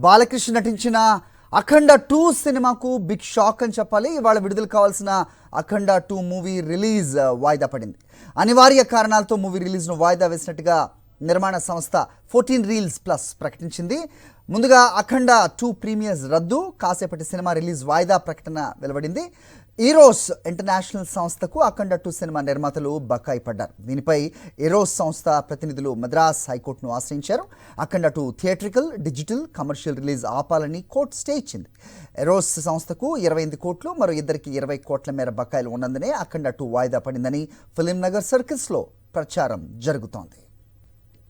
బాలకృష్ణ నటించిన అఖండ 2 సినిమాకు big shock అని చెప్పాలి. ఇవాళ విడుదల కావాల్సిన అఖండ 2 మూవీ రిలీజ్ వాయిదా పడింది. అనివార్య కారణాలతో మూవీ రిలీజ్ను వాయిదా వేసినట్టుగా నిర్మాణ సంస్థ 14 రీల్స్ ప్లస్ ప్రకటించింది. ముందుగా అఖండ 2 ప్రీమియర్స్ రద్దు, కాసేపటి సినిమా రిలీజ్ వాయిదా ప్రకటన వెలువడింది. ఈరోస్ ఇంటర్నేషనల్ సంస్థకు అఖండ 2 సినిమా నిర్మాతలు బకాయి పడ్డారు. దీనిపై ఈరోస్ సంస్థ ప్రతినిధులు మద్రాస్ హైకోర్టును ఆశ్రయించారు. అఖండ 2 థియేట్రికల్, డిజిటల్, కమర్షియల్ రిలీజ్ ఆపాలని కోర్టు స్టే ఇచ్చింది. ఈరోస్ సంస్థకు 28 కోట్లు, మరో ఇద్దరికి 20 కోట్ల మేర బకాయిలు ఉన్నందునే అఖండ 2 వాయిదా పడిందని ఫిలిం నగర్ సర్కిల్స్లో ప్రచారం జరుగుతోంది.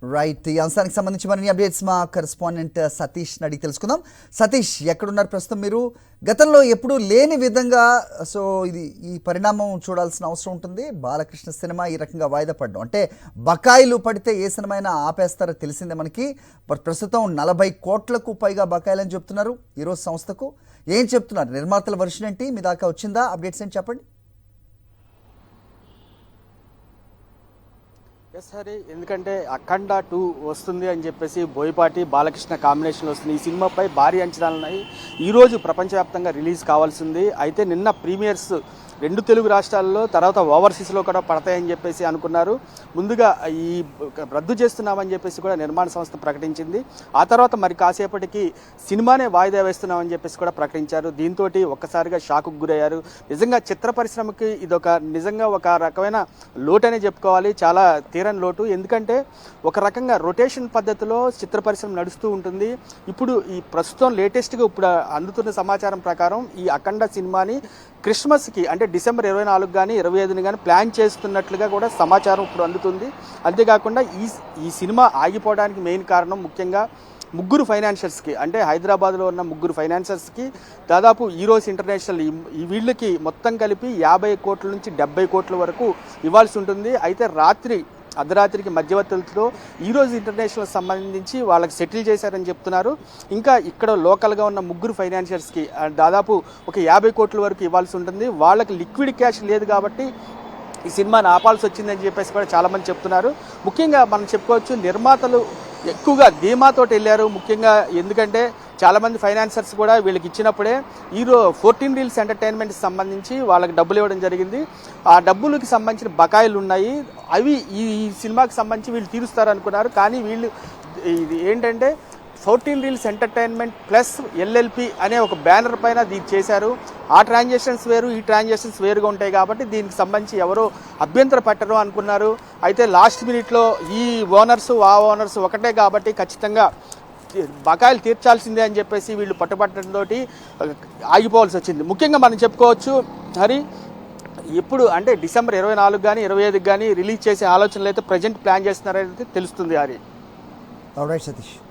రైట్, ఈ అంశానికి సంబంధించి మరిన్ని అప్డేట్స్ మా కరెస్పాండెంట్ సతీష్ అడిగి తెలుసుకుందాం. సతీష్, ఎక్కడున్నారు ప్రస్తుతం మీరు? గతంలో ఎప్పుడూ లేని విధంగా ఈ పరిణామం చూడాల్సిన అవసరం ఉంటుంది. బాలకృష్ణ సినిమా ఈ రకంగా వాయిదా పడడం అంటే బకాయిలు పడితే ఏ సినిమా అయినా ఆపేస్తారో తెలిసిందే మనకి. ప్రస్తుతం 40 కోట్లకు పైగా బకాయిలని చెప్తున్నారు ఈరోజు సంస్థకు. ఏం చెప్తున్నారు నిర్మాతల వర్షన్ ఏంటి? మీ దాకా వచ్చిందా? అప్డేట్స్ ఏంటి చెప్పండి. ఎస్ హరి, ఎందుకంటే అఖండ 2 వస్తుంది అని చెప్పేసి బోయపాటి బాలకృష్ణ కాంబినేషన్లో వస్తుంది. ఈ సినిమాపై భారీ అంచనాలు ఉన్నాయి. ఈరోజు ప్రపంచవ్యాప్తంగా రిలీజ్ కావాల్సింది. అయితే నిన్న ప్రీమియర్స్ 2 తెలుగు రాష్ట్రాల్లో, తర్వాత ఓవర్సీస్లో కూడా పడతాయని చెప్పేసి అనుకున్నారు. ముందుగా ఈ రద్దు చేస్తున్నామని చెప్పేసి కూడా నిర్మాణ సంస్థ ప్రకటించింది. ఆ తర్వాత మరి కాసేపటికి సినిమానే వాయిదా వేస్తున్నామని చెప్పేసి కూడా ప్రకటించారు. దీంతో ఒక్కసారిగా షాక్కు గురయ్యారు. నిజంగా చిత్ర పరిశ్రమకి నిజంగా ఒక రకమైన లోటనే చెప్పుకోవాలి. చాలా తీరని లోటు. ఎందుకంటే ఒక రకంగా రొటేషన్ పద్ధతిలో చిత్ర పరిశ్రమ నడుస్తూ ఉంటుంది. ఇప్పుడు ఈ ప్రస్తుతం లేటెస్ట్గా ఇప్పుడు అందుతున్న సమాచారం ప్రకారం ఈ అఖండ సినిమాని క్రిస్మస్కి అంటే డిసెంబర్ 24 కానీ 25 కానీ ప్లాన్ చేస్తున్నట్లుగా కూడా సమాచారం ఇప్పుడు అందుతుంది. అంతేకాకుండా ఈ సినిమా ఆగిపోవడానికి మెయిన్ కారణం ముఖ్యంగా ముగ్గురు ఫైనాన్షియర్స్కి, అంటే హైదరాబాద్లో ఉన్న ముగ్గురు ఫైనాన్షియర్స్కి దాదాపు ఈరోస్ ఇంటర్నేషనల్ ఈ వీళ్ళకి మొత్తం కలిపి 50 కోట్ల నుంచి 70 కోట్ల వరకు ఇవ్వాల్సి ఉంటుంది. అయితే అర్ధరాత్రికి మధ్యవర్తులతో ఈరోజు ఇంటర్నేషనల్ సంబంధించి వాళ్ళకి సెటిల్ చేశారని చెప్తున్నారు. ఇంకా ఇక్కడ లోకల్గా ఉన్న ముగ్గురు ఫైనాన్షియర్స్కి దాదాపు ఒక 50 కోట్ల వరకు ఇవ్వాల్సి ఉంటుంది. వాళ్ళకి లిక్విడ్ క్యాష్ లేదు కాబట్టి ఈ సినిమాని ఆపాల్సి వచ్చిందని చెప్పేసి కూడా చాలామంది చెప్తున్నారు. ముఖ్యంగా మనం చెప్పుకోవచ్చు, నిర్మాతలు ఎక్కువగా ధీమాతోటి వెళ్ళారు. ముఖ్యంగా ఎందుకంటే చాలామంది ఫైనాన్సర్స్ కూడా వీళ్ళకి ఇచ్చినప్పుడే 14 రీల్స్ ఎంటర్టైన్మెంట్కి సంబంధించి వాళ్ళకి డబ్బులు ఇవ్వడం జరిగింది. ఆ డబ్బులకి సంబంధించిన బకాయిలు ఉన్నాయి. అవి ఈ సినిమాకి సంబంధించి వీళ్ళు తీరుస్తారనుకున్నారు. కానీ వీళ్ళు ఇది ఏంటంటే 14 రీల్స్ ఎంటర్టైన్మెంట్ ప్లస్ ఎల్ఎల్పి అనే ఒక బ్యానర్ పైన దీన్ని చేశారు. ఆ ట్రాన్సాక్షన్స్ వేరు, ఈ ట్రాన్సాక్షన్స్ వేరుగా ఉంటాయి కాబట్టి దీనికి సంబంధించి ఎవరో అభ్యంతర పెట్టరు అనుకున్నారు. అయితే లాస్ట్ మినిట్లో ఈ ఓనర్స్ ఒకటే కాబట్టి ఖచ్చితంగా బకాయిలు తీర్చాల్సిందే అని చెప్పేసి వీళ్ళు పట్టుబట్టడంతో ఆగిపోవాల్సి వచ్చింది. ముఖ్యంగా మనం చెప్పుకోవచ్చు హరి, ఎప్పుడు అంటే డిసెంబర్ 24 కానీ 25 కానీ రిలీజ్ చేసే ఆలోచనలు అయితే ప్రజెంట్ ప్లాన్ చేస్తున్నారనేది తెలుస్తుంది హరి. ఆల్రైట్ సతీష్.